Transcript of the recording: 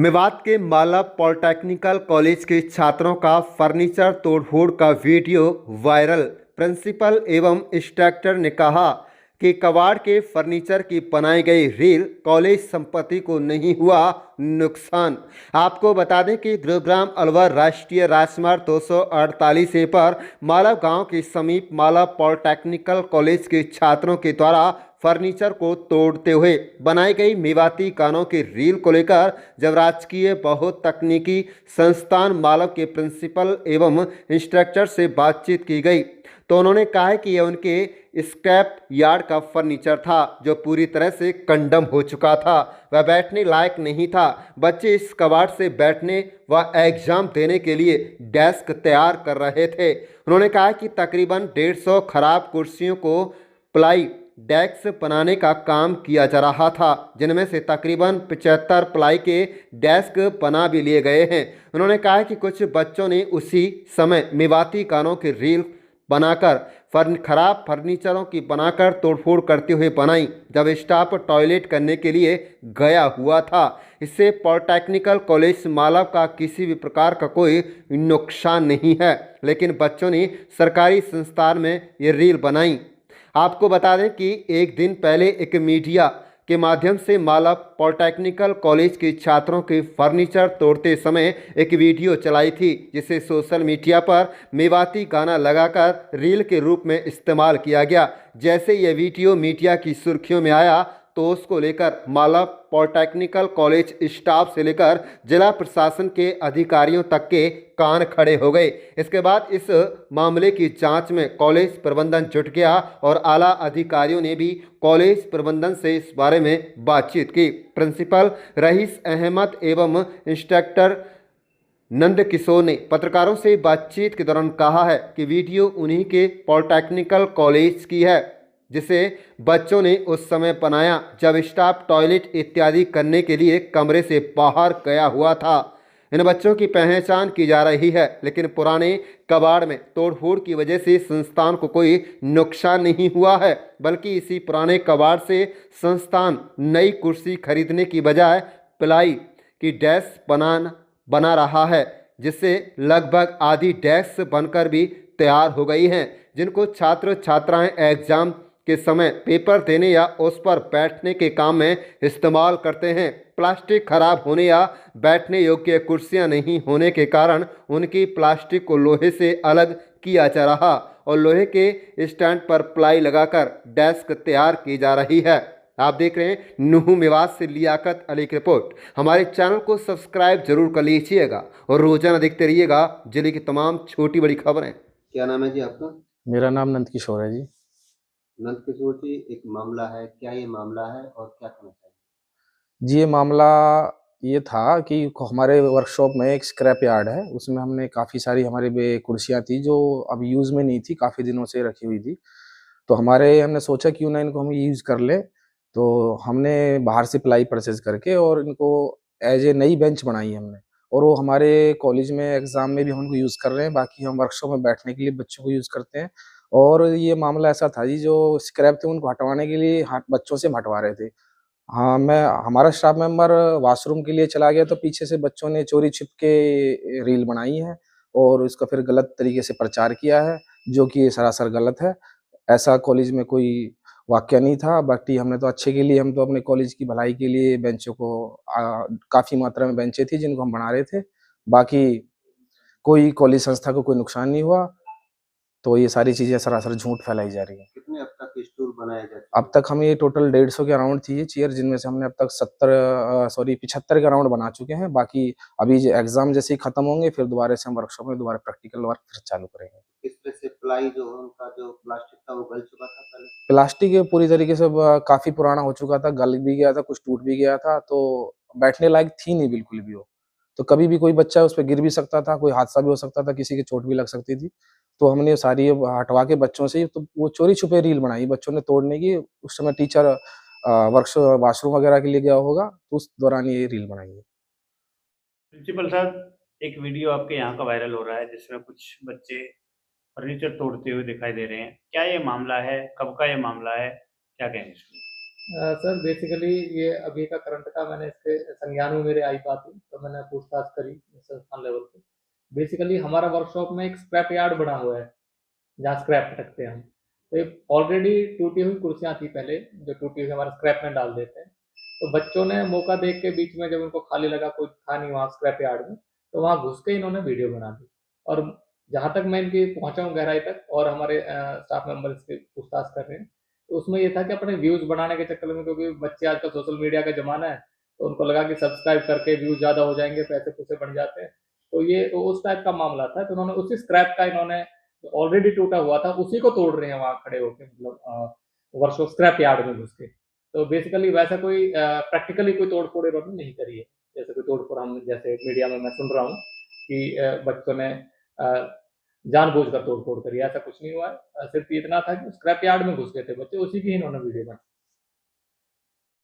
मेवात के माला polytechnical college के छात्रों का फर्नीचर तोड़फोड़ का वीडियो वायरल। प्रिंसिपल एवं इंस्ट्रक्टर ने कहा कि कबाड़ के फर्नीचर की बनाई गई रील कॉलेज संपत्ति को नहीं हुआ नुकसान। आपको बता दें कि गुरुग्राम अलवर राष्ट्रीय राजमार्ग 248 ए पर माला गांव के समीप माला पॉलिटेक्निकल कॉलेज के छात्रों के द्वारा फर्नीचर को तोड़ते हुए बनाई गई मेवाती गानों की रील को लेकर जब राजकीय बहुतकनीकी संस्थान मालव के प्रिंसिपल एवं इंस्ट्रक्टर से बातचीत की गई तो उन्होंने कहा कि यह उनके स्क्रैप यार्ड का फर्नीचर था जो पूरी तरह से कंडम हो चुका था। वह बैठने लायक नहीं था। बच्चे इस कबाड़ से बैठने व एग्जाम देने के लिए डेस्क तैयार कर रहे थे। उन्होंने कहा कि तकरीबन 150 खराब कुर्सियों को प्लाई डेस्क बनाने का काम किया जा रहा था, जिनमें से तकरीबन 75 प्लाई के डेस्क बना भी लिए गए हैं। उन्होंने कहा कि कुछ बच्चों ने उसी समय मेवाती गानों की रील बनाकर खराब फर्नीचरों की बनाकर तोड़फोड़ करते हुए बनाई जब स्टाफ टॉयलेट करने के लिए गया हुआ था। इससे पॉलिटेक्निकल कॉलेज मालव का किसी भी प्रकार का कोई नुकसान नहीं है, लेकिन बच्चों ने सरकारी संस्थान में ये रील बनाई। आपको बता दें कि एक दिन पहले एक मीडिया के माध्यम से माला पॉलिटेक्निकल कॉलेज के छात्रों के फर्नीचर तोड़ते समय एक वीडियो चलाई थी, जिसे सोशल मीडिया पर मेवाती गाना लगाकर रील के रूप में इस्तेमाल किया गया। जैसे यह वीडियो मीडिया की सुर्खियों में आया तो उसको लेकर माला पॉलिटेक्निकल कॉलेज स्टाफ से लेकर जिला प्रशासन के अधिकारियों तक के कान खड़े हो गए। इसके बाद इस मामले की जांच में कॉलेज प्रबंधन जुट गया और आला अधिकारियों ने भी कॉलेज प्रबंधन से इस बारे में बातचीत की। प्रिंसिपल रईस अहमद एवं इंस्ट्रक्टर नंद किशोर ने पत्रकारों से बातचीत के दौरान कहा है कि वीडियो उन्हीं के पॉलिटेक्निकल कॉलेज की है, जिसे बच्चों ने उस समय बनाया जब स्टाफ टॉयलेट इत्यादि करने के लिए कमरे से बाहर गया हुआ था। इन बच्चों की पहचान की जा रही है, लेकिन पुराने कबाड़ में तोड़फोड़ की वजह से संस्थान को कोई नुकसान नहीं हुआ है, बल्कि इसी पुराने कबाड़ से संस्थान नई कुर्सी खरीदने की बजाय प्लाई की डेस्क बना रहा है, जिससे लगभग आधी डेस्क बनकर भी तैयार हो गई हैं, जिनको छात्र छात्राएं एग्जाम के समय पेपर देने या उस पर बैठने के काम में इस्तेमाल करते हैं। प्लास्टिक खराब होने या बैठने योग्य कुर्सियां नहीं होने के कारण उनकी प्लास्टिक को लोहे से अलग किया जा रहा और लोहे के स्टैंड पर प्लाई लगाकर डेस्क तैयार की जा रही है। आप देख रहे हैं नुहू मेवात से लियाकत अली की रिपोर्ट। हमारे चैनल को सब्सक्राइब जरूर कर लीजिएगा और रोजाना देखते रहिएगा जिले की तमाम छोटी बड़ी खबरें। क्या नाम है जी आपका? मेरा नाम नंद किशोर है जी। नंद किशोर जी, एक मामला है, क्या ये मामला है और क्या करना चाहिए? जी, ये मामला ये था कि हमारे वर्कशॉप में एक स्क्रैप यार्ड है, उसमें हमने काफ़ी सारी हमारी बे कुर्सियाँ थी जो अब यूज़ में नहीं थी, काफ़ी दिनों से रखी हुई थी। तो हमने सोचा क्यों ना इनको हम यूज़ कर लें, तो हमने बाहर से प्लाई परचेज़ करके और इनको एज़ ए नई बेंच बनाई हमने और वो हमारे कॉलेज में एग्ज़ाम में भी हम उनको यूज़ कर रहे हैं, बाकी हम वर्कशॉप में बैठने के लिए बच्चों को यूज़ करते हैं। और ये मामला ऐसा था जी, जो स्क्रैप थे उनको हटवाने के लिए बच्चों से हम हटवा रहे थे। हाँ, हमारा स्टाफ मेंबर वॉशरूम के लिए चला गया तो पीछे से बच्चों ने चोरी छिप के रील बनाई है और उसका फिर गलत तरीके से प्रचार किया है, जो कि सरासर गलत है। ऐसा कॉलेज में कोई वाक़या नहीं था, बाकी हमने तो अच्छे के लिए हम तो अपने कॉलेज की भलाई के लिए बेंचों को काफ़ी मात्रा में बेंचें थी जिनको हम बना रहे थे। बाकी कोई कॉलेज संस्था को कोई नुकसान नहीं हुआ, तो ये सारी चीज़ें सरासर झूठ फैलाई जा रही हैं। कितने अब तक स्टूल बनाए जा चुके? अब तक हम ये टोटल 150 के अराउंड थी ये चेयर, जिनमें से हमने अब तक 75 के अराउंड बना चुके हैं। बाकी अभी जो एग्ज़ाम जैसे ही खत्म होंगे फिर दोबारा से हम वर्कशॉप में दोबारा प्रैक्टिकल वर्क फिर चालू करेंगे। इस तरह से प्लाई जो है उनका जो प्लास्टिक था वो गल चुका था पहले? प्लास्टिक ये पूरी तरीके से काफ़ी पुराना हो चुका था, गल भी गया था, कुछ टूट भी गया था, तो बैठने लायक थी नहीं बिल्कुल भी वो। तो कभी भी कोई बच्चा उस पे गिर भी सकता था, कोई हादसा भी हो सकता था, किसी की चोट भी लग सकती थी। तो हमने सारी ये हटवा के बच्चों से तो वो चोरी-छुपे रील बनाई बच्चों ने तोड़ने की। उस समय टीचर वॉशरूम वगैरह के लिए गया होगा, तो उस दौरान ये रील बनाई है। प्रिंसिपल साहब, एक वीडियो आपके यहाँ का वायरल हो रहा है जिसमें कुछ बच्चे फर्नीचर तोड़ते हुए दिखाई दे रहे हैं। क्या ये मामला है? कब का ये मामला है? क्या कहेंगे इसमें? सर बेसिकली ये अभी का करंट का मैंने इसके संज्ञान में मेरे आई बात हुई, तो तो मैंने पूछताछ करी संस्थान लेवल पे। बेसिकली हमारा वर्कशॉप में एक स्क्रैप यार्ड बना हुआ है, जहाँ स्क्रैप रखते हैं हम। तो एक ऑलरेडी टूटी हुई कुर्सियाँ थी पहले, जो टूटी हुई हमारा स्क्रैप में डाल देते हैं। तो बच्चों ने मौका देख के बीच में जब उनको खाली लगा, कोई था नहीं वहाँ स्क्रैप यार्ड में, तो वहाँ घुस के इन्होंने वीडियो बना दी। और जहाँ तक मैं इनकी पहुँचा हूँ गहराई तक, और हमारे स्टाफ मेंबर इसकी पूछताछ कर रहे हैं, तो उसमें ये था कि अपने व्यूज़ बढ़ाने के चक्कर में, क्योंकि बच्चे आजकल सोशल मीडिया का ज़माना है, तो उनको लगा कि सब्सक्राइब करके व्यूज़ ज़्यादा हो जाएँगे, पैसे-पूसे बढ़ जाते हैं। तो ये उस टाइप का मामला था, तो उन्होंने उसी स्क्रैप का इन्होंने ऑलरेडी टूटा हुआ था, उसी को तोड़ रहे हैं वहाँ खड़े होके, मतलब वर्कशॉप स्क्रैप यार्ड में घुस के। तो बेसिकली वैसा कोई प्रैक्टिकली कोई तोड़-फोड़ इन्होंने नहीं करी है। जैसे कोई तोड़-फोड़ हम जैसे मीडिया में मैं सुन रहा हूँ कि बच्चों ने जानबूझकर तोड़-फोड़ करी है, ऐसा कुछ नहीं हुआ है। सिर्फ इतना था कि स्क्रैप यार्ड में घुस गए थे बच्चे, उसी की इन्होंने वीडियो बनाई।